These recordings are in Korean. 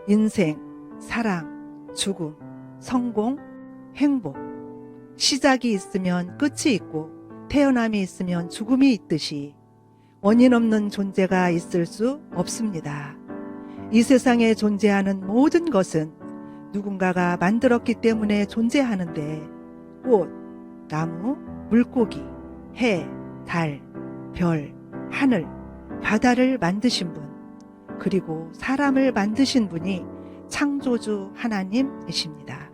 인생, 사랑, 죽음, 성공, 행복. 시작이 있으면 끝이 있고 태어남이 있으면 죽음이 있듯이 원인 없는 존재가 있을 수 없습니다. 이 세상에 존재하는 모든 것은 누군가가 만들었기 때문에 존재하는데 꽃, 나무, 물고기, 해, 달, 별, 하늘, 바다를 만드신 분, 그리고 사람을 만드신 분이 창조주 하나님이십니다.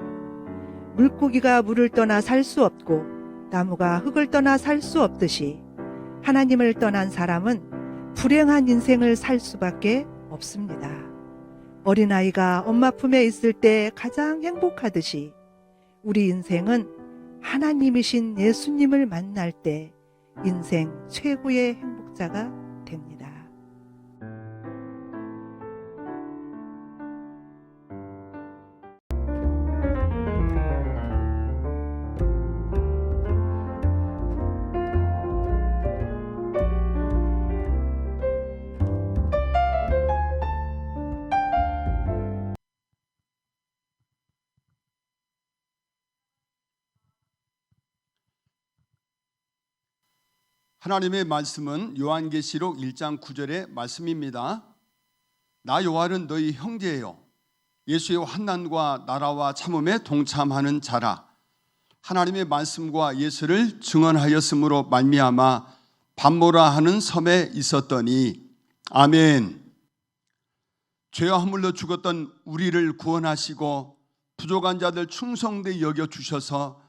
물고기가 물을 떠나 살 수 없고 나무가 흙을 떠나 살 수 없듯이 하나님을 떠난 사람은 불행한 인생을 살 수밖에 없습니다. 어린아이가 엄마 품에 있을 때 가장 행복하듯이 우리 인생은 하나님이신 예수님을 만날 때 인생 최고의 행복자가 됩니다. 하나님의 말씀은 요한계시록 1장 9절의 말씀입니다. 나 요한은 너희 형제요 예수의 환난과 나라와 참음에 동참하는 자라. 하나님의 말씀과 예수를 증언하였으므로 말미암아 밤모라 하는 섬에 있었더니. 아멘. 죄와 허물로 죽었던 우리를 구원하시고 부족한 자들 충성되이 여겨주셔서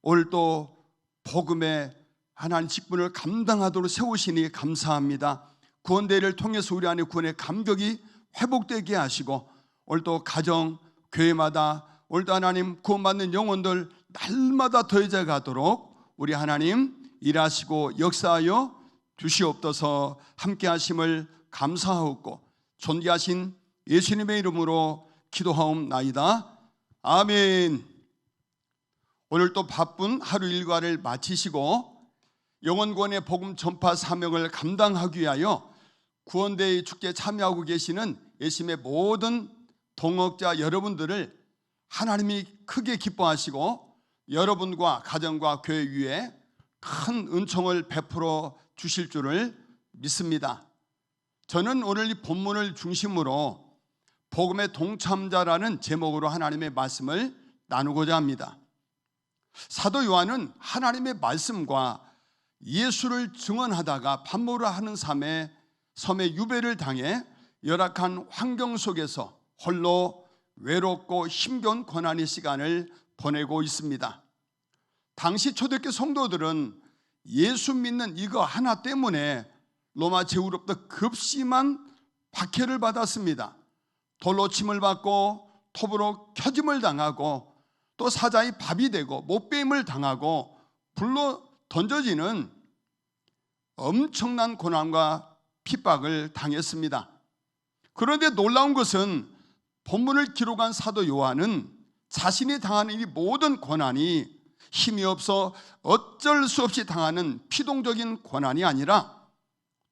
오늘 또 복음의 하나님 직분을 감당하도록 세우시니 감사합니다. 구원대회를 통해서 우리 안에 구원의 감격이 회복되게 하시고 오늘도 가정, 교회마다 오늘도 하나님 구원받는 영혼들 날마다 더해져 가도록 우리 하나님 일하시고 역사하여 주시옵소서. 함께 하심을 감사하옵고 존귀하신 예수님의 이름으로 기도하옵나이다. 아멘. 오늘 또 바쁜 하루 일과를 마치시고 영혼구원의 복음 전파 사명을 감당하기 위하여 구원대회 축제에 참여하고 계시는 예수님의 모든 동역자 여러분들을 하나님이 크게 기뻐하시고 여러분과 가정과 교회 위에 큰 은총을 베풀어 주실 줄을 믿습니다. 저는 오늘 이 본문을 중심으로 복음의 동참자라는 제목으로 하나님의 말씀을 나누고자 합니다. 사도 요한은 하나님의 말씀과 예수를 증언하다가 밤모라 하는 섬에 유배를 당해 열악한 환경 속에서 홀로 외롭고 힘겨운 고난의 시간을 보내고 있습니다. 당시 초대교회 성도들은 예수 믿는 이거 하나 때문에 로마 제후로부터 급심한 박해를 받았습니다. 돌로 침을 받고 톱으로 켜짐을 당하고 또 사자의 밥이 되고 못배임을 당하고 불로 던져지는 엄청난 고난과 핍박을 당했습니다. 그런데 놀라운 것은 본문을 기록한 사도 요한은 자신이 당하는 이 모든 고난이 힘이 없어 어쩔 수 없이 당하는 피동적인 고난이 아니라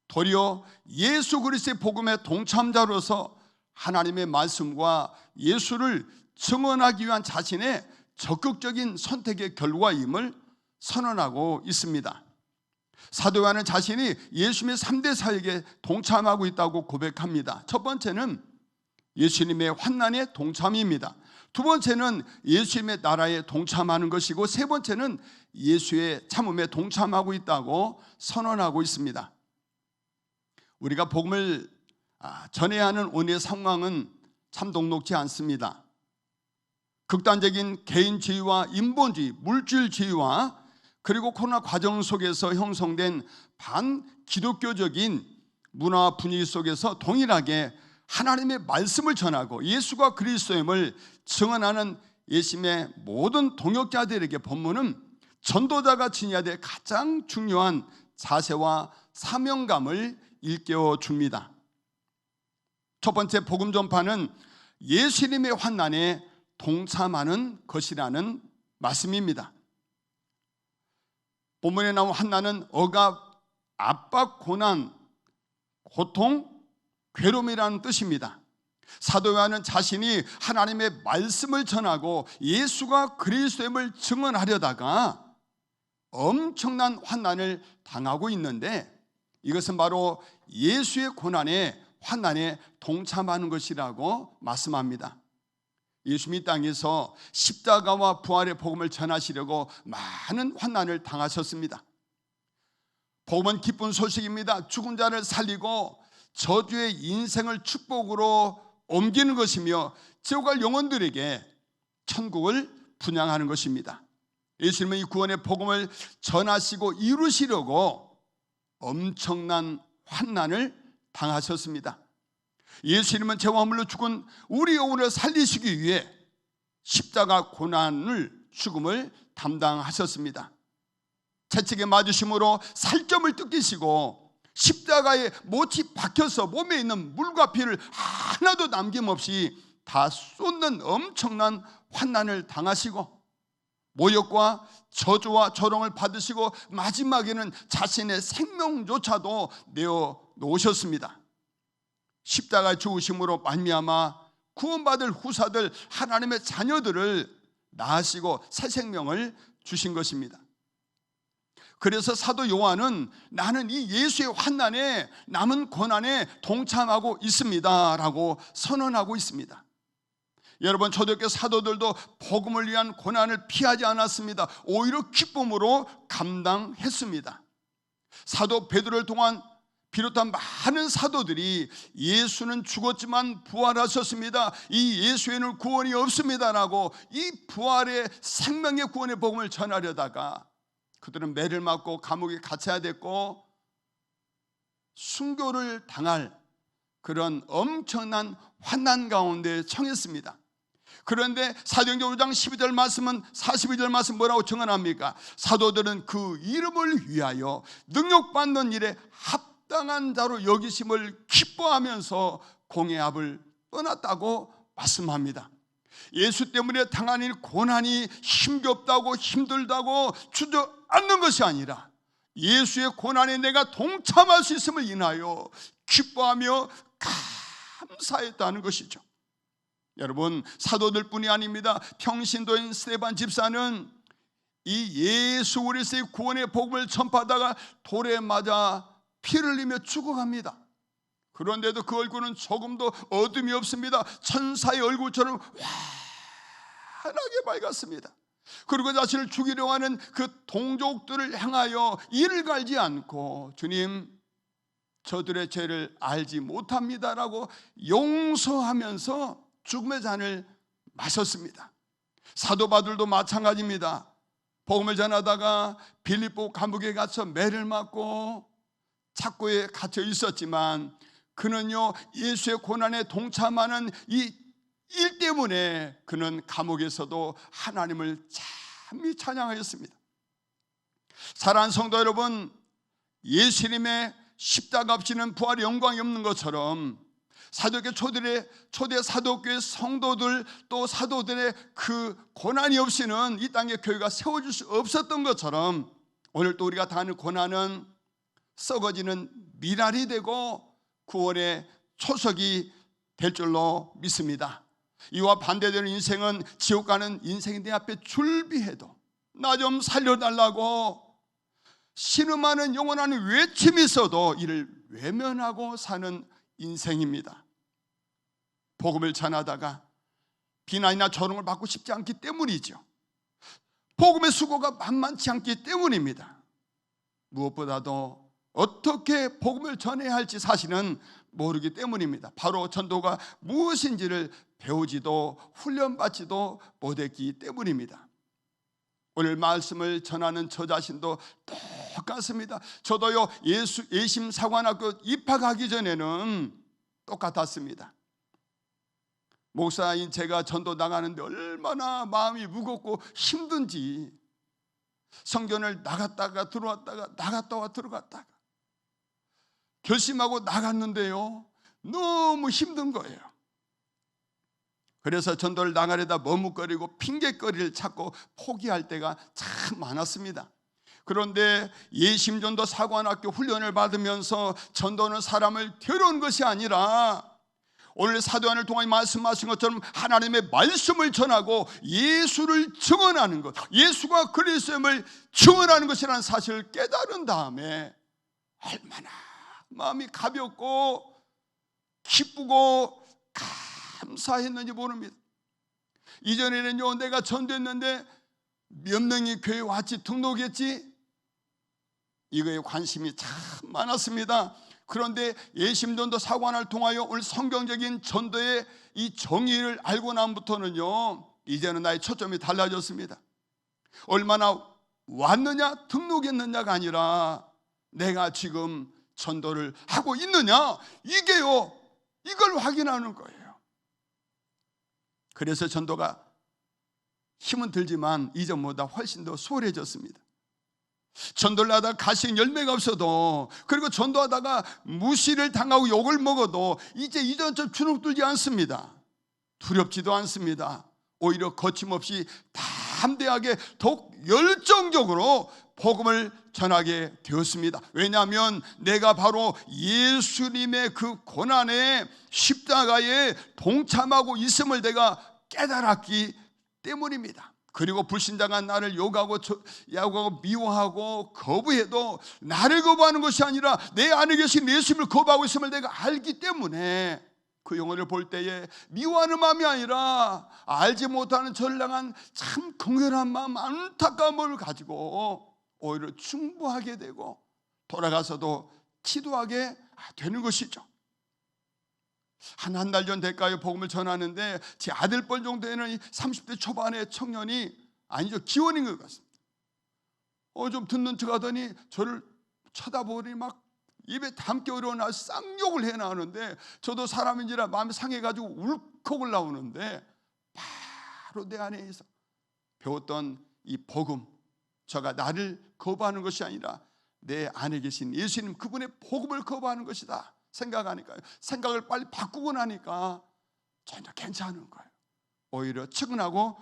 도리어 예수 그리스도의 복음의 동참자로서 하나님의 말씀과 예수를 증언하기 위한 자신의 적극적인 선택의 결과임을 선언하고 있습니다. 사도 요한은 자신이 예수님의 3대 사역에 동참하고 있다고 고백합니다. 첫 번째는 예수님의 환난에 동참입니다. 두 번째는 예수님의 나라에 동참하는 것이고 세 번째는 예수의 참음에 동참하고 있다고 선언하고 있습니다. 우리가 복음을 전해야 하는 오늘의 상황은 참 녹록지 않습니다. 극단적인 개인주의와 인본주의, 물질주의와 그리고 코로나 과정 속에서 형성된 반기독교적인 문화와 분위기 속에서 동일하게 하나님의 말씀을 전하고 예수가 그리스도임을 증언하는 예수님의 모든 동역자들에게 본문은 전도자가 지녀야 될 가장 중요한 자세와 사명감을 일깨워 줍니다. 첫 번째 복음 전파는 예수님의 환난에 동참하는 것이라는 말씀입니다. 본문에 나온 환난은 억압, 압박, 고난, 고통, 괴로움이라는 뜻입니다. 사도 요한은 자신이 하나님의 말씀을 전하고 예수가 그리스도임을 증언하려다가 엄청난 환난을 당하고 있는데, 이것은 바로 예수의 고난에 환난에 동참하는 것이라고 말씀합니다. 예수님이 땅에서 십자가와 부활의 복음을 전하시려고 많은 환난을 당하셨습니다. 복음은 기쁜 소식입니다. 죽은 자를 살리고 저주의 인생을 축복으로 옮기는 것이며 지옥 갈 영혼들에게 천국을 분양하는 것입니다. 예수님은 이 구원의 복음을 전하시고 이루시려고 엄청난 환난을 당하셨습니다. 예수님은 죄와 허물로 죽은 우리 영혼을 살리시기 위해 십자가 고난을, 죽음을 담당하셨습니다. 채찍에 맞으심으로 살점을 뜯기시고 십자가에 못이 박혀서 몸에 있는 물과 피를 하나도 남김없이 다 쏟는 엄청난 환난을 당하시고 모욕과 저주와 조롱을 받으시고 마지막에는 자신의 생명조차도 내어 놓으셨습니다. 십자가의 죽으심으로 말미암아 구원받을 후사들, 하나님의 자녀들을 낳으시고 새 생명을 주신 것입니다. 그래서 사도 요한은 나는 이 예수의 환난에, 남은 고난에 동참하고 있습니다 라고 선언하고 있습니다. 여러분, 초대교회 사도들도 복음을 위한 고난을 피하지 않았습니다. 오히려 기쁨으로 감당했습니다. 사도 베드로를 통한 비롯한 많은 사도들이 예수는 죽었지만 부활하셨습니다, 이 예수에는 구원이 없습니다라고 이 부활의 생명의 구원의 복음을 전하려다가 그들은 매를 맞고 감옥에 갇혀야 됐고 순교를 당할 그런 엄청난 환난 가운데 처했습니다. 그런데 사도행전 5장 12절 말씀은 42절 말씀 뭐라고 증언합니까? 사도들은 그 이름을 위하여 능력받는 일에 합당한 자로 여기심을 기뻐하면서 공의 앞을 떠났다고 말씀합니다. 예수 때문에 당한 일, 고난이 힘겹다고 힘들다고 주저앉는 것이 아니라 예수의 고난에 내가 동참할 수 있음을 인하여 기뻐하며 감사했다는 것이죠. 여러분, 사도들뿐이 아닙니다. 평신도인 스데반 집사는 이 예수 그리스도의 구원의 복음을 전파하다가 돌에 맞아 피를 흘리며 죽어갑니다. 그런데도 그 얼굴은 조금도 어둠이 없습니다. 천사의 얼굴처럼 환하게 밝았습니다. 그리고 자신을 죽이려 하는 그 동족들을 향하여 이를 갈지 않고 주님, 저들의 죄를 알지 못합니다라고 용서하면서 죽음의 잔을 마셨습니다. 사도 바울도 마찬가지입니다. 복음을 전하다가 빌립보 감옥에 갇혀 매를 맞고 착고에 갇혀 있었지만 그는요, 예수의 고난에 동참하는 이 일 때문에 그는 감옥에서도 하나님을 참히 찬양하였습니다. 사랑하는 성도 여러분, 예수님의 십자가 없이는 부활의 영광이 없는 것처럼 사도교회 초대 사도교회 성도들 또 사도들의 그 고난이 없이는 이 땅에 교회가 세워질 수 없었던 것처럼 오늘 또 우리가 당하는 고난은 썩어지는 미랄이 되고 구원의 초석이 될 줄로 믿습니다. 이와 반대되는 인생은 지옥 가는 인생이 내 앞에 줄비해도 나 좀 살려달라고 신음하는 영원한 외침이 있어도 이를 외면하고 사는 인생입니다. 복음을 전하다가 비난이나 조롱을 받고 싶지 않기 때문이죠. 복음의 수고가 만만치 않기 때문입니다. 무엇보다도 어떻게 복음을 전해야 할지 사실은 모르기 때문입니다. 바로 전도가 무엇인지를 배우지도 훈련받지도 못했기 때문입니다. 오늘 말씀을 전하는 저 자신도 똑같습니다. 저도요, 예심사관학교 입학하기 전에는 똑같았습니다. 목사인 제가 전도 나가는데 얼마나 마음이 무겁고 힘든지 성전을 나갔다가 들어왔다가 나갔다가 들어갔다가 결심하고 나갔는데요, 너무 힘든 거예요. 그래서 전도를 나가려다 머뭇거리고 핑계거리를 찾고 포기할 때가 참 많았습니다. 그런데 예심전도 사관학교 훈련을 받으면서 전도는 사람을 데려온 것이 아니라 오늘 사도행전을 통해 말씀하신 것처럼 하나님의 말씀을 전하고 예수를 증언하는 것, 예수가 그리스도임을 증언하는 것이라는 사실을 깨달은 다음에 얼마나 마음이 가볍고 기쁘고 감사했는지 모릅니다. 이전에는요, 내가 전도했는데 몇 명이 교회 왔지, 등록했지, 이거에 관심이 참 많았습니다. 그런데 예심전도 사관을 통하여 오늘 성경적인 전도의 이 정의를 알고 난부터는요, 이제는 나의 초점이 달라졌습니다. 얼마나 왔느냐, 등록했느냐가 아니라 내가 지금 전도를 하고 있느냐, 이게요, 이걸 확인하는 거예요. 그래서 전도가 힘은 들지만 이전보다 훨씬 더 수월해졌습니다. 전도를 하다가 가시는 열매가 없어도, 그리고 전도하다가 무시를 당하고 욕을 먹어도 이제 이전처럼 주눅들지 않습니다. 두렵지도 않습니다. 오히려 거침없이 담대하게 더욱 열정적으로 복음을 전하게 되었습니다. 왜냐하면 내가 바로 예수님의 그 고난의 십자가에 동참하고 있음을 내가 깨달았기 때문입니다. 그리고 불신자가 나를 욕하고 미워하고 거부해도 나를 거부하는 것이 아니라 내 안에 계신 예수님을 거부하고 있음을 내가 알기 때문에 그 영혼을 볼 때에 미워하는 마음이 아니라 알지 못하는 전량한 참 긍휼한 마음, 안타까움을 가지고 오히려 충고하게 되고 돌아가서도 기도하게 되는 것이죠. 한 달 전 대가에 복음을 전하는데 제 아들뻘 정도에는 30대 초반의 청년이, 아니죠, 기원인 것 같습니다. 좀 듣는 척 하더니 저를 쳐다보니 막 입에 담기 어려운 쌍욕을 해나오는데, 저도 사람인지라 마음이 상해가지고 울컥을 나오는데, 바로 내 안에서 배웠던 이 복음, 저가 나를 거부하는 것이 아니라 내 안에 계신 예수님 그분의 복음을 거부하는 것이다 생각하니까요, 생각을 빨리 바꾸고 나니까 전혀 괜찮은 거예요. 오히려 측은하고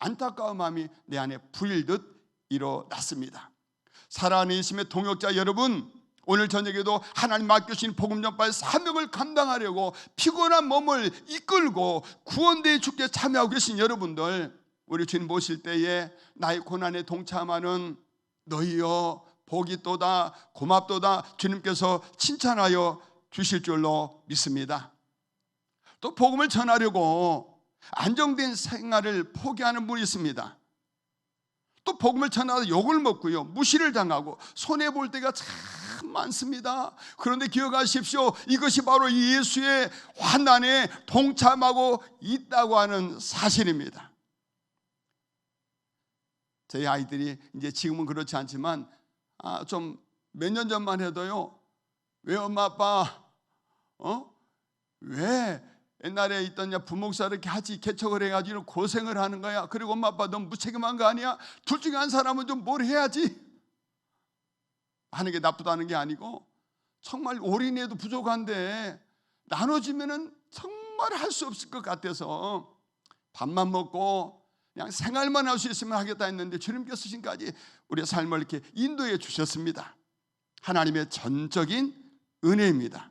안타까운 마음이 내 안에 불일듯 일어났습니다. 살아있는 예수님의 동역자 여러분, 오늘 저녁에도 하나님 맡겨주신 복음 전파의 사명을 감당하려고 피곤한 몸을 이끌고 구원대의 축제에 참여하고 계신 여러분들, 우리 주님 모실 때에 나의 고난에 동참하는 너희여 복이 또다, 고맙도다, 주님께서 칭찬하여 주실 줄로 믿습니다. 또 복음을 전하려고 안정된 생활을 포기하는 분이 있습니다. 또 복음을 전하다 욕을 먹고요, 무시를 당하고 손해볼 때가 참 많습니다. 그런데 기억하십시오, 이것이 바로 예수의 환난에 동참하고 있다고 하는 사실입니다. 저희 아이들이 이제 지금은 그렇지 않지만 좀 몇 년 전만 해도요, 왜 엄마 아빠 왜 옛날에 있던 부목사 이렇게 하지 개척을 해가지고 고생을 하는 거야, 그리고 엄마 아빠 너무 무책임한 거 아니야, 둘 중에 한 사람은 좀 뭘 해야지 하는 게 나쁘다는 게 아니고, 정말 올인해도 부족한데 나눠지면은 정말 할 수 없을 것 같아서 밥만 먹고 그냥 생활만 할 수 있으면 하겠다 했는데, 주님께서 지금까지 우리의 삶을 이렇게 인도해 주셨습니다. 하나님의 전적인 은혜입니다.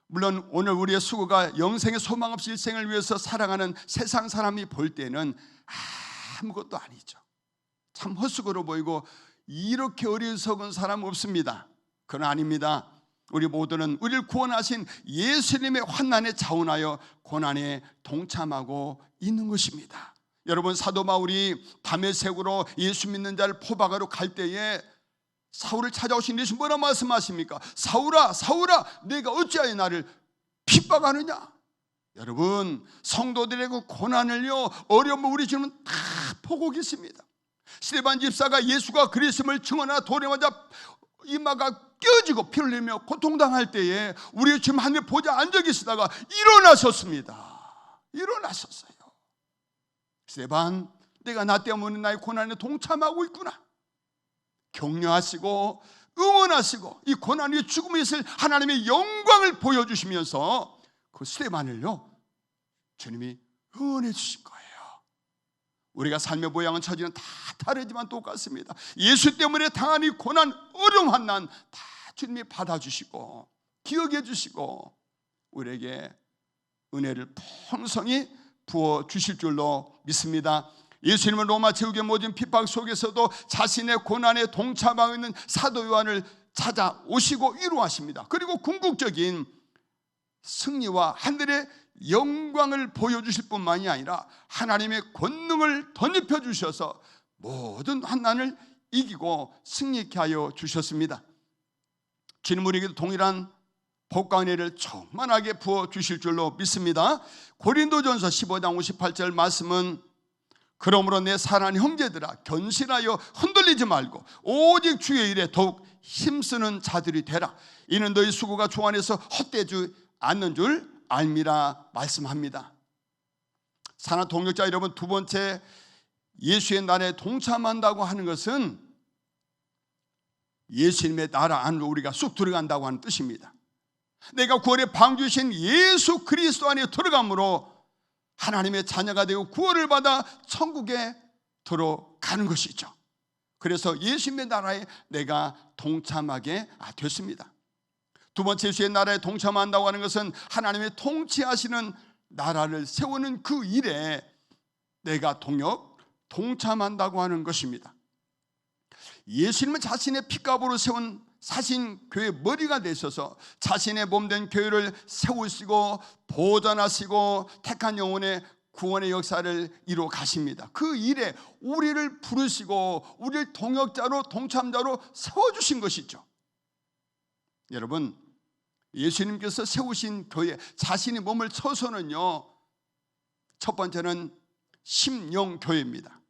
물론 오늘 우리의 수고가 영생의 소망 없이 일생을 위해서 살아가는 세상 사람이 볼 때는 아무것도 아니죠. 참 헛수고로 보이고 이렇게 어리석은 사람 없습니다. 그건 아닙니다. 우리 모두는 우리를 구원하신 예수님의 환난에 자원하여 고난에 동참하고 있는 것입니다. 여러분, 사도 바울이 다메섹으로 예수 믿는 자를 포박하러 갈 때에 사울을 찾아오신 예수 뭐라 말씀하십니까? 사울아 사울아, 내가 어찌하여 나를 핍박하느냐? 여러분, 성도들의 그 고난을요, 어려움을 우리 주님은 다 보고 계십니다. 스데반 집사가 예수가 그리스도임을 증언하나 돌에 맞아 이마가 껴지고 피를 흘리며 고통당할 때에 우리 주님 하늘 보좌 앉아 계시다가 일어나셨습니다. 일어나셨어요. 스데반, 내가 나 때문에 나의 고난에 동참하고 있구나. 격려하시고 응원하시고 이 고난 위에 죽음에 있을 하나님의 영광을 보여주시면서 그 스데반을요, 주님이 응원해 주신 거예요. 우리가 삶의 모양은 처지는 다 다르지만 똑같습니다. 예수 때문에 당한 이 고난, 어려움, 환난 다 주님이 받아주시고 기억해 주시고 우리에게 은혜를 풍성히 부어주실 줄로 믿습니다. 예수님은 로마 제국의 모든 핍박 속에서도 자신의 고난에 동참하고 있는 사도 요한을 찾아오시고 위로하십니다. 그리고 궁극적인 승리와 하늘의 영광을 보여주실 뿐만이 아니라 하나님의 권능을 덧입혀 주셔서 모든 환난을 이기고 승리케 하여 주셨습니다. 주님 우리에게도 동일한 복과 은혜를 충만하게 부어주실 줄로 믿습니다. 고린도전서 15장 58절 말씀은 그러므로 내 사랑하는 형제들아 견실하여 흔들리지 말고 오직 주의 일에 더욱 힘쓰는 자들이 되라. 이는 너희 수고가 주 안에서 헛되지 않는 줄 알미라 말씀합니다. 사랑하는 동역자 여러분, 두 번째 예수의 나라에 동참한다고 하는 것은 예수님의 나라 안으로 우리가 쑥 들어간다고 하는 뜻입니다. 내가 구원의 방주신 예수 그리스도 안에 들어감으로 하나님의 자녀가 되고 구원을 받아 천국에 들어가는 것이죠. 그래서 예수님의 나라에 내가 동참하게 됐습니다. 두 번째 예수의 나라에 동참한다고 하는 것은 하나님의 통치하시는 나라를 세우는 그 일에 내가 동참한다고 하는 것입니다. 예수님은 자신의 피값으로 세운 사신교회 머리가 되셔서 자신의 몸된 교회를 세우시고 보존하시고 택한 영혼의 구원의 역사를 이루어 가십니다. 그 일에 우리를 부르시고 우리를 동역자로 동참자로 세워주신 것이죠. 여러분, 예수님께서 세우신 교회, 자신의 몸을 쳐서는요, 첫 번째는 심령교회입니다.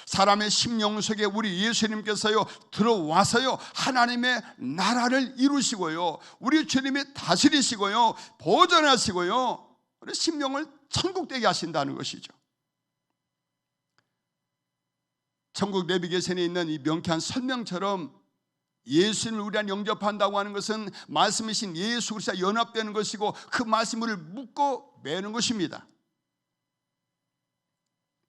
사람의 심령 속에 우리 예수님께서요 들어와서요 하나님의 나라를 이루시고요 우리 주님이 다스리시고요 보존하시고요 우리 심령을 천국되게 하신다는 것이죠. 천국 내비게이션에 있는 이 명쾌한 설명처럼 예수님을 우리 안에 영접한다고 하는 것은 말씀이신 예수 그리스도와 연합되는 것이고 그 말씀을 묶고 매는 것입니다.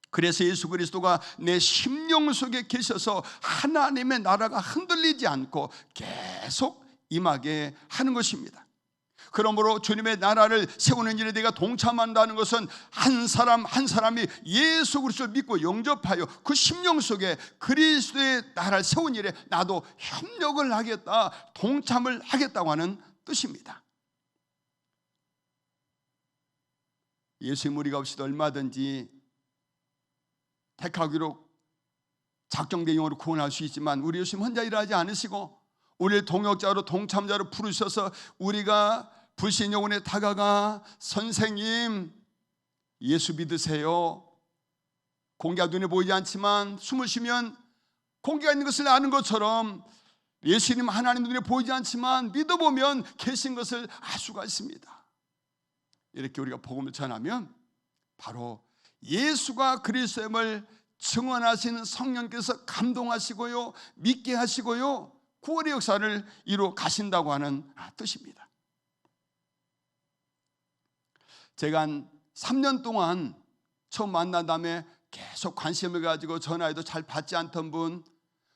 그래서 예수 그리스도가 내 심령 속에 계셔서 하나님의 나라가 흔들리지 않고 계속 임하게 하는 것입니다. 그러므로 주님의 나라를 세우는 일에 내가 동참한다는 것은 한 사람 한 사람이 예수 그리스도를 믿고 영접하여 그 심령 속에 그리스도의 나라를 세운 일에 나도 협력을 하겠다, 동참을 하겠다고 하는 뜻입니다. 예수님 우리가 없이도 얼마든지 택하기로 작정된 영으로 구원할 수 있지만 우리 예수님 혼자 일하지 않으시고 우리를 동역자로 동참자로 부르셔서 우리가 불신 영혼에 다가가 선생님 예수 믿으세요. 공기가 눈에 보이지 않지만 숨을 쉬면 공기가 있는 것을 아는 것처럼 예수님 하나님 눈에 보이지 않지만 믿어보면 계신 것을 알 수가 있습니다. 이렇게 우리가 복음을 전하면 바로 예수가 그리스도임을 증언하시는 성령께서 감동하시고요 믿게 하시고요 구원의 역사를 이루어 가신다고 하는 뜻입니다. 제가 한 3년 동안 처음 만난 다음에 계속 관심을 가지고 전화해도 잘 받지 않던 분,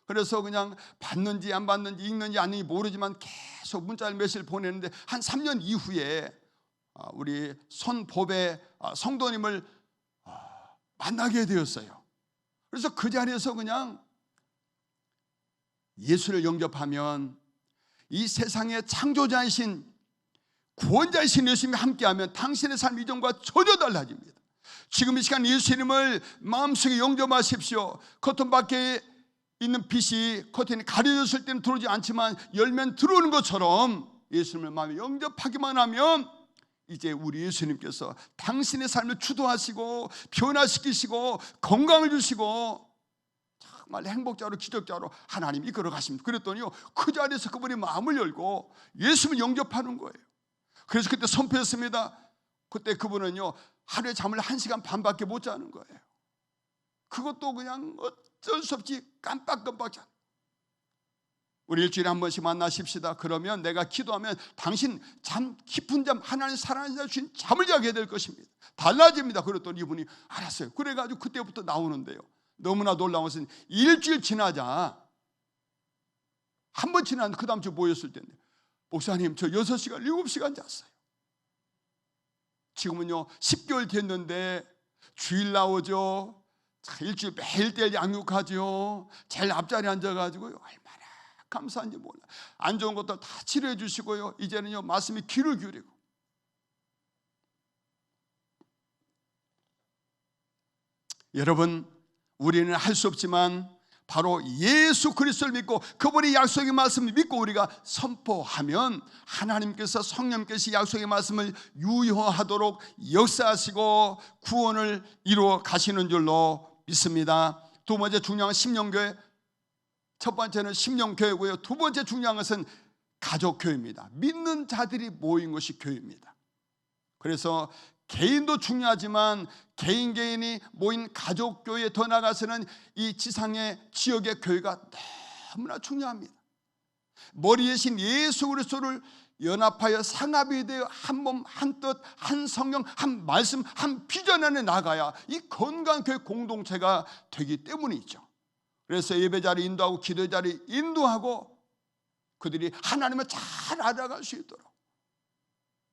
그래서 그냥 받는지 안 받는지 읽는지 아닌지 모르지만 계속 문자를 몇일 보내는데 한 3년 이후에 우리 손보배 성도님을 만나게 되었어요. 그래서 그 자리에서 그냥 예수를 영접하면 이 세상의 창조자이신 구원자이신 예수님이 함께하면 당신의 삶 이전과 전혀 달라집니다. 지금 이 시간 예수님을 마음속에 영접하십시오. 커튼 밖에 있는 빛이 커튼이 가려졌을 때는 들어오지 않지만 열면 들어오는 것처럼 예수님을 마음에 영접하기만 하면 이제 우리 예수님께서 당신의 삶을 주도하시고 변화시키시고 건강을 주시고 정말 행복자로 기적자로 하나님이 걸어가십니다. 그랬더니요 그 자리에서 그분이 마음을 열고 예수님을 영접하는 거예요. 그래서 그때 선포했습니다. 그때 그분은요 하루에 잠을 1시간 반밖에 못 자는 거예요. 그것도 그냥 어쩔 수 없이 깜빡깜빡 자. 우리 일주일에 한 번씩 만나십시다. 그러면 내가 기도하면 당신 잠 깊은 잠, 하나님 사랑하시는 주신 잠을 자게 될 것입니다. 달라집니다. 그랬더니 이분이 알았어요. 그래가지고 그때부터 나오는데요, 너무나 놀라운 것은 일주일 지나자 한 번 지났는데 그 다음 주 모였을 텐데, 목사님 저 6시간 7시간 잤어요. 지금은요 10개월 됐는데 주일 나오죠. 일주일 매일 때 양육하죠. 제일 앞자리에 앉아가지고요, 얼마나 감사한지 몰라. 안 좋은 것들 다 치료해 주시고요, 이제는요 말씀이 귀를 기울이고. 여러분, 우리는 할 수 없지만 바로 예수 그리스도를 믿고 그분의 약속의 말씀을 믿고 우리가 선포하면 하나님께서, 성령께서 약속의 말씀을 유효하도록 역사하시고 구원을 이루어 가시는 줄로 믿습니다. 두 번째 중요한 심령교회, 첫 번째는 심령교회고요, 두 번째 중요한 것은 가족교회입니다. 믿는 자들이 모인 것이 교회입니다. 그래서 개인도 중요하지만 개인이 모인 가족교회에 더 나아가서는 이 지상의 지역의 교회가 너무나 중요합니다. 머리이신 예수 그리스도를 연합하여 상합이 되어 한 몸, 한 뜻, 한 성령, 한 말씀, 한 비전 안에 나가야 이 건강한 교회 공동체가 되기 때문이죠. 그래서 예배자를 인도하고 기도자를 인도하고 그들이 하나님을 잘 알아갈 수 있도록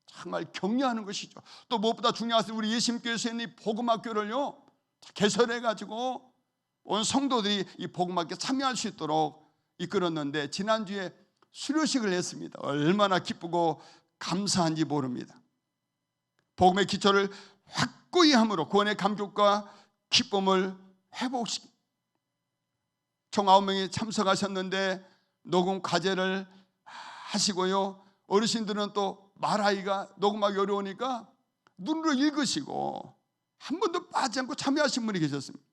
정말 격려하는 것이죠. 또 무엇보다 중요한 것은 우리 예수님께서 있는 이 복음학교를요 개설해가지고 온 성도들이 이 복음학교에 참여할 수 있도록 이끌었는데, 지난주에 수료식을 했습니다. 얼마나 기쁘고 감사한지 모릅니다. 복음의 기초를 확고히 함으로 구원의 감격과 기쁨을 회복시키, 총 9명이 참석하셨는데 녹음 과제를 하시고요, 어르신들은 또 말하기가 녹음하기 어려우니까 눈으로 읽으시고 한 번도 빠지지 않고 참여하신 분이 계셨습니다.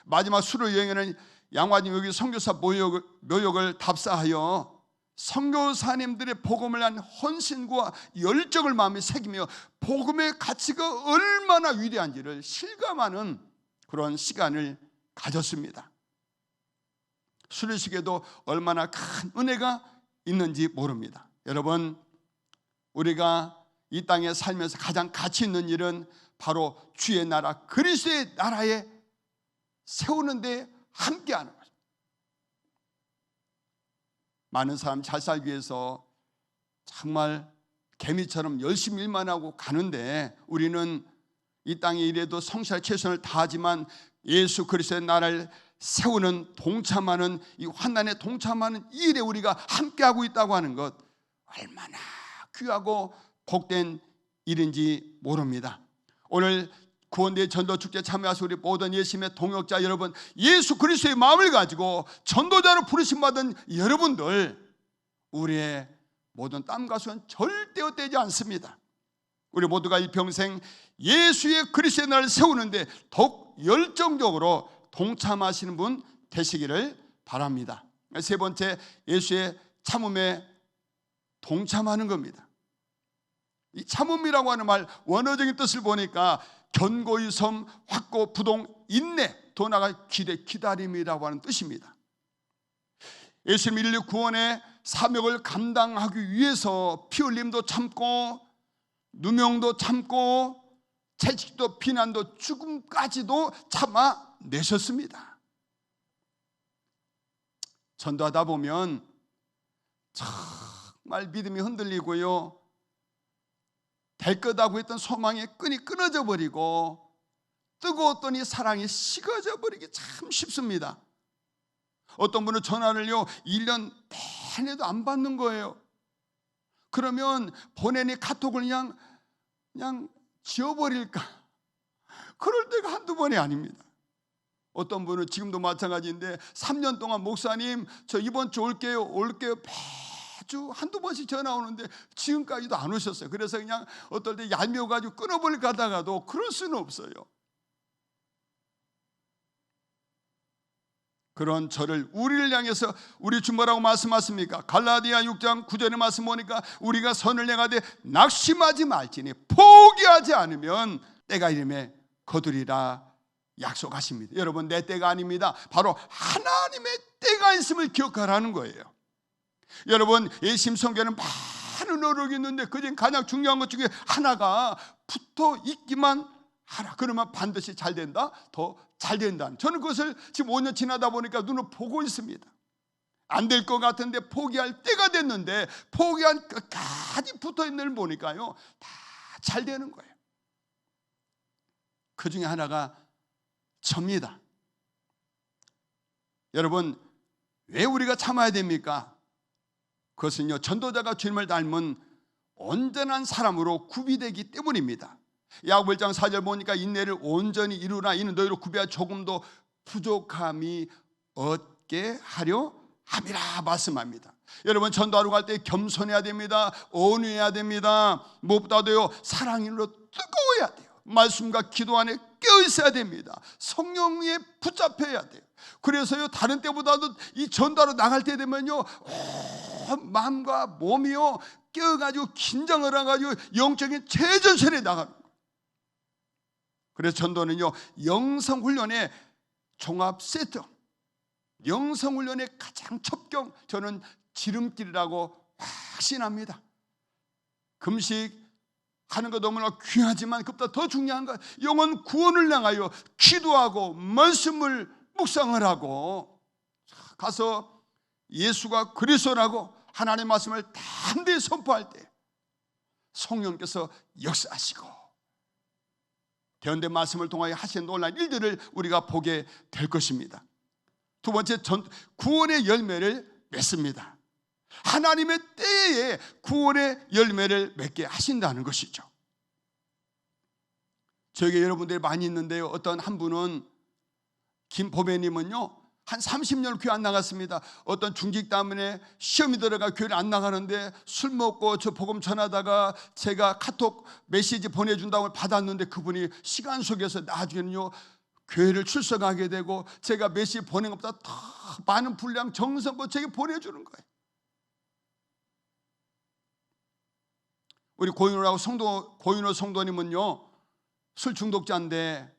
마지막 수료 여행에는 양화진 여기 선교사 묘역을 답사하여 선교사님들의 복음을 위한 헌신과 열정을 마음에 새기며 복음의 가치가 얼마나 위대한지를 실감하는 그런 시간을 가졌습니다. 수료식에도 얼마나 큰 은혜가 있는지 모릅니다. 여러분, 우리가 이 땅에 살면서 가장 가치 있는 일은 바로 주의 나라, 그리스도의 나라에 세우는 데 함께하는 거죠. 많은 사람 잘 살기 위해서 정말 개미처럼 열심히 일만 하고 가는데, 우리는 이 땅에 일해도 성실하게 최선을 다하지만 예수 그리스도의 나라를 세우는, 동참하는, 이 환난에 동참하는 이 일에 우리가 함께하고 있다고 하는 것, 얼마나 귀하고 복된 일인지 모릅니다. 오늘 구원대 전도축제 참여하신 우리 모든 예수님의 동역자 여러분, 예수 그리스도의 마음을 가지고 전도자로 부르심 받은 여러분들, 우리의 모든 땀과 수는 절대 헛되지 않습니다. 우리 모두가 일평생 예수의 그리스도의 나라를 세우는데 더욱 열정적으로 동참하시는 분 되시기를 바랍니다. 세 번째, 예수의 참음에 동참하는 겁니다. 이 참음이라고 하는 말 원어적인 뜻을 보니까 견고히 섬, 확고, 부동, 인내, 더 나아가 기대, 기다림이라고 하는 뜻입니다. 예수님 인류 구원의 사명을 감당하기 위해서 피 흘림도 참고, 누명도 참고, 채찍도 비난도 죽음까지도 참아내셨습니다. 전도하다 보면 정말 믿음이 흔들리고요, 될 거다고 했던 소망의 끈이 끊어져 버리고 뜨거웠던 이 사랑이 식어져 버리기 참 쉽습니다. 어떤 분은 전화를요 1년 내내도 안 받는 거예요. 그러면 보낸 이 카톡을 그냥 지워버릴까, 그럴 때가 한두 번이 아닙니다. 어떤 분은 지금도 마찬가지인데 3년 동안 목사님 저 이번 주 올게요 매주 한두 번씩 전화 오는데 지금까지도 안 오셨어요. 그래서 그냥 어떨 때 얄미워가지고 끊어버릴까 하다가도 그럴 수는 없어요. 그런 저를, 우리를 향해서 우리 주 뭐라고 말씀하십니까? 갈라디아 6장 9절의 말씀 보니까 우리가 선을 행하되 낙심하지 말지니 포기하지 않으면 때가 이름에 거두리라 약속하십니다. 여러분, 내 때가 아닙니다. 바로 하나님의 때가 있음을 기억하라는 거예요. 여러분, 예심성교에는 많은 어록이 있는데 그중 가장 중요한 것 중에 하나가 붙어 있기만 하라. 그러면 반드시 잘 된다, 더 잘 된다. 저는 그것을 지금 5년 지나다 보니까 눈으로 보고 있습니다. 안 될 것 같은데 포기할 때가 됐는데 포기한 끝까지 붙어 있는 걸 보니까요, 다 잘 되는 거예요. 그 중에 하나가 접니다. 여러분, 왜 우리가 참아야 됩니까? 그것은요, 전도자가 주님을 닮은 온전한 사람으로 구비되기 때문입니다. 야고보 1장 4절 보니까 인내를 온전히 이루라. 이는 너희로 구비하 조금도 부족함이 없게 하려 함이라 말씀합니다. 여러분, 전도하러 갈 때 겸손해야 됩니다. 온유해야 됩니다. 무엇보다도요, 사랑으로 뜨거워야 돼요. 말씀과 기도 안에 껴 있어야 됩니다. 성령에 붙잡혀야 돼요. 그래서요, 다른 때보다도 이 전도하러 나갈 때 되면요, 마음과 몸이요 껴가지고 긴장을 해가지고 영적인 최전선에 나가는 거예요. 그래서 전도는요, 영성훈련의 종합 세트, 영성훈련의 가장 첩경, 저는 지름길이라고 확신합니다. 금식 하는 거 너무나 귀하지만 그보다 더 중요한 건 영혼 구원을 향하여 기도하고 말씀을 묵상을 하고 가서 예수가 그리스도라고 하나님의 말씀을 담대히 선포할 때 성령께서 역사하시고 대언된 말씀을 통하여 하신 놀라운 일들을 우리가 보게 될 것입니다. 두 번째, 구원의 열매를 맺습니다. 하나님의 때에 구원의 열매를 맺게 하신다는 것이죠. 저에게 여러분들이 많이 있는데요, 어떤 한 분은 김보배님은요 한 30년을 교회 안 나갔습니다. 어떤 중직 때문에 시험이 들어가 교회를 안 나가는데 술 먹고 저 복음 전하다가 제가 카톡 메시지 보내준다고 받았는데 그분이 시간 속에서 나중에는요 교회를 출석하게 되고 제가 메시지 보낸 것보다 더 많은 분량 정성껏 제게 보내주는 거예요. 우리 고인호 성도님은요 술 중독자인데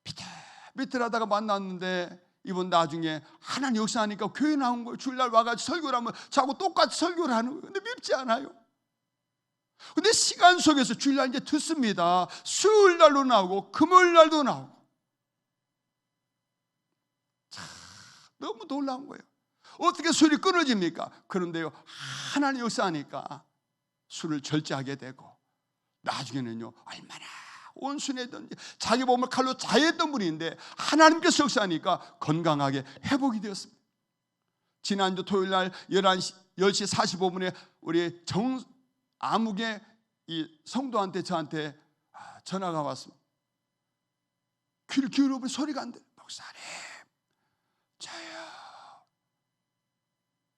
비틀비틀하다가 만났는데 이분 나중에 하나님 역사하니까 교회 나온 거예요. 주일날 와가지고 설교를 하면 자꾸 똑같이 설교를 하는 거예요. 근데 밉지 않아요. 근데 시간 속에서 주일날 이제 듣습니다. 수요일날도 나오고 금요일날도 나오고 참 너무 놀라운 거예요. 어떻게 술이 끊어집니까? 그런데요 하나님 역사하니까 술을 절제하게 되고 나중에는요 얼마나 온순했던 자기 몸을 칼로 자했던 분인데 하나님께서 역사하니까 건강하게 회복이 되었습니다. 지난주 토요일날 10시 45분에 우리 아무개 이 성도한테 저한테 전화가 왔습니다. 귀를 기울여보면 소리가 안 들려요. 목사님 저요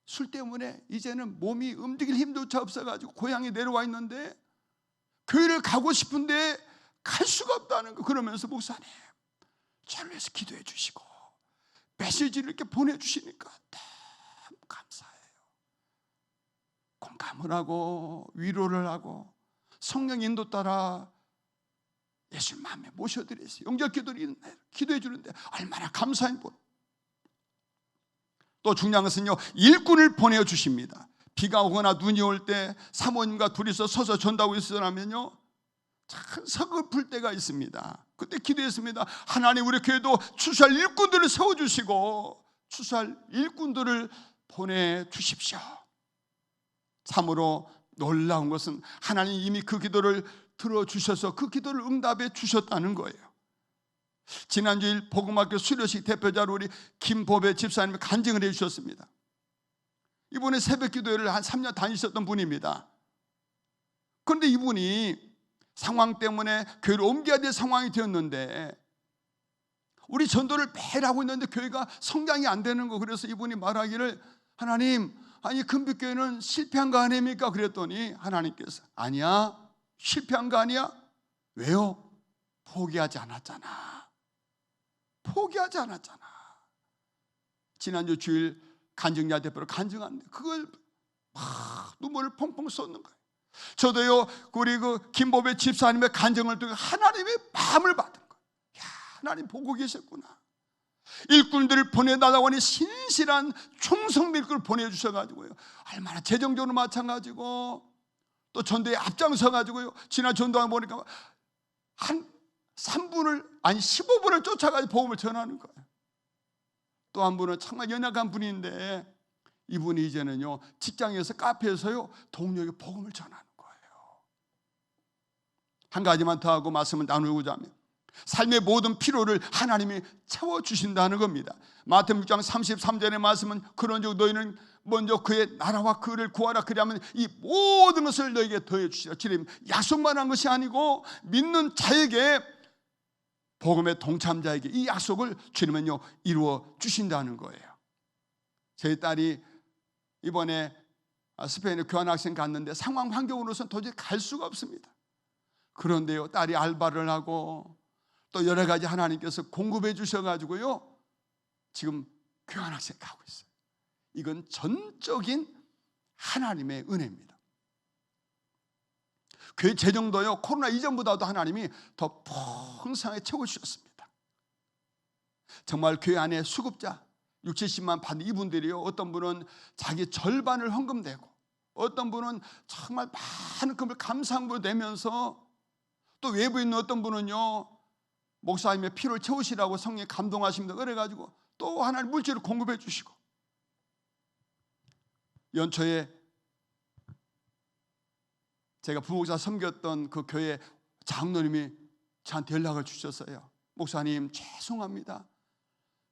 술 때문에 이제는 몸이 움직일 힘조차 없어가지고 고향에 내려와 있는데 교회를 가고 싶은데 갈 수가 없다는 거. 그러면서 목사님 저를 위해서 기도해 주시고 메시지를 이렇게 보내주시니까 너무 감사해요. 공감을 하고 위로를 하고 성령 인도 따라 예수 마음에 모셔드렸어요. 영적 기도를 기도해 주는데 얼마나 감사한 분. 또 중요한 것은요 일꾼을 보내주십니다. 비가 오거나 눈이 올 때 사모님과 둘이서 서서 전도하고 있으라면요 참 서글플 때가 있습니다. 그때 기도했습니다. 하나님 우리 교회도 추수할 일꾼들을 세워주시고 추수할 일꾼들을 보내주십시오. 참으로 놀라운 것은 하나님 이미 그 기도를 들어주셔서 그 기도를 응답해 주셨다는 거예요. 지난주일 복음학교 수료식 대표자로 우리 김보배 집사님이 간증을 해 주셨습니다. 이분이 새벽 기도회를 한 3년 다니셨던 분입니다. 그런데 이분이 상황 때문에 교회를 옮겨야 될 상황이 되었는데 우리 전도를 매일 하고 있는데 교회가 성장이 안 되는 거. 그래서 이분이 말하기를 하나님 아니 금빛교회는 실패한 거 아닙니까? 그랬더니 하나님께서 아니야 실패한 거 아니야. 왜요? 포기하지 않았잖아. 포기하지 않았잖아. 지난주 주일 간증자 대표로 간증하는데 그걸 막 눈물을 펑펑 쏟는 거예요. 저도요 우리 그 김보배 집사님의 간증을 통해 하나님의 마음을 받은 거예요. 야, 하나님 보고 계셨구나. 일꾼들을 보내달라고 하니 신실한 충성된 일꾼을 보내주셔가지고요, 얼마나 재정적으로 마찬가지고 또 전도에 앞장서가지고요, 지난 전도하고 보니까 한 3분을 아니 15분을 쫓아가지고 복음을 전하는 거예요. 또 한 분은 정말 연약한 분인데 이분이 이제는요, 직장에서 카페에서요 동료에게 복음을 전하는 거예요. 한 가지만 더 하고 말씀을 나누고자 하면, 삶의 모든 필요를 하나님이 채워주신다는 겁니다. 마태복음 6장 33절의 말씀은 그런즉 너희는 먼저 그의 나라와 그를 구하라, 그리하면 이 모든 것을 너에게 더해 주시라. 주님 약속만 한 것이 아니고 믿는 자에게, 복음의 동참자에게 이 약속을 주님은요 이루어 주신다는 거예요. 제 딸이 이번에 스페인에 교환학생 갔는데 상황 환경으로서는 도저히 갈 수가 없습니다. 그런데요, 딸이 알바를 하고 또 여러 가지 하나님께서 공급해 주셔가지고요 지금 교환학생 가고 있어요. 이건 전적인 하나님의 은혜입니다. 교회 재정도요 코로나 이전보다도 하나님이 더 풍성하게 채워주셨습니다. 정말 교회 안에 수급자 60-70만 받는 이분들이요, 어떤 분은 자기 절반을 헌금되고, 어떤 분은 정말 많은 금을 감사함으로 내면서, 또 외부에 있는 어떤 분은요 목사님의 필요를 채우시라고 성령에 감동하십니다. 그래가지고 또 하나님 물질을 공급해 주시고, 연초에 제가 부목사 섬겼던 그 교회 장로님이 저한테 연락을 주셨어요. 목사님 죄송합니다,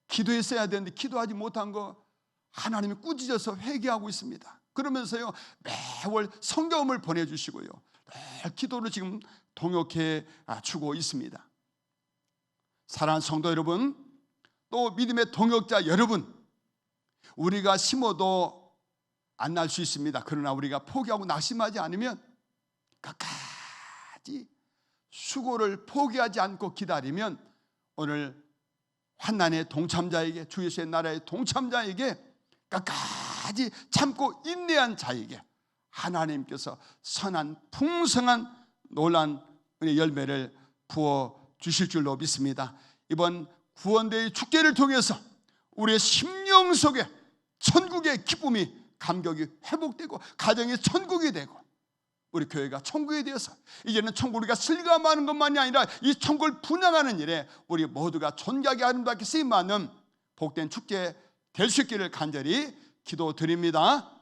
기도했어야 되는데 기도하지 못한 거 하나님이 꾸짖어서 회개하고 있습니다. 그러면서요 매월 성경을 보내주시고요 늘 기도를 지금 동역해 주고 있습니다. 사랑하는 성도 여러분, 또 믿음의 동역자 여러분, 우리가 심어도 안 날 수 있습니다. 그러나 우리가 포기하고 낙심하지 않으면, 끝까지 수고를 포기하지 않고 기다리면, 오늘 환난의 동참자에게, 주 예수의 나라의 동참자에게, 끝까지 참고 인내한 자에게 하나님께서 선한 풍성한 놀란 은혜 열매를 부어 주실 줄로 믿습니다. 이번 구원대의 축제를 통해서 우리의 심령 속에 천국의 기쁨이, 감격이 회복되고, 가정이 천국이 되고, 우리 교회가 천국이 되어서 이제는 천국 우리가 슬감하는 것만이 아니라 이 천국을 분양하는 일에 우리 모두가 존귀하게 아름답게 쓰임받는 복된 축제 될 수 있기를 간절히 기도드립니다.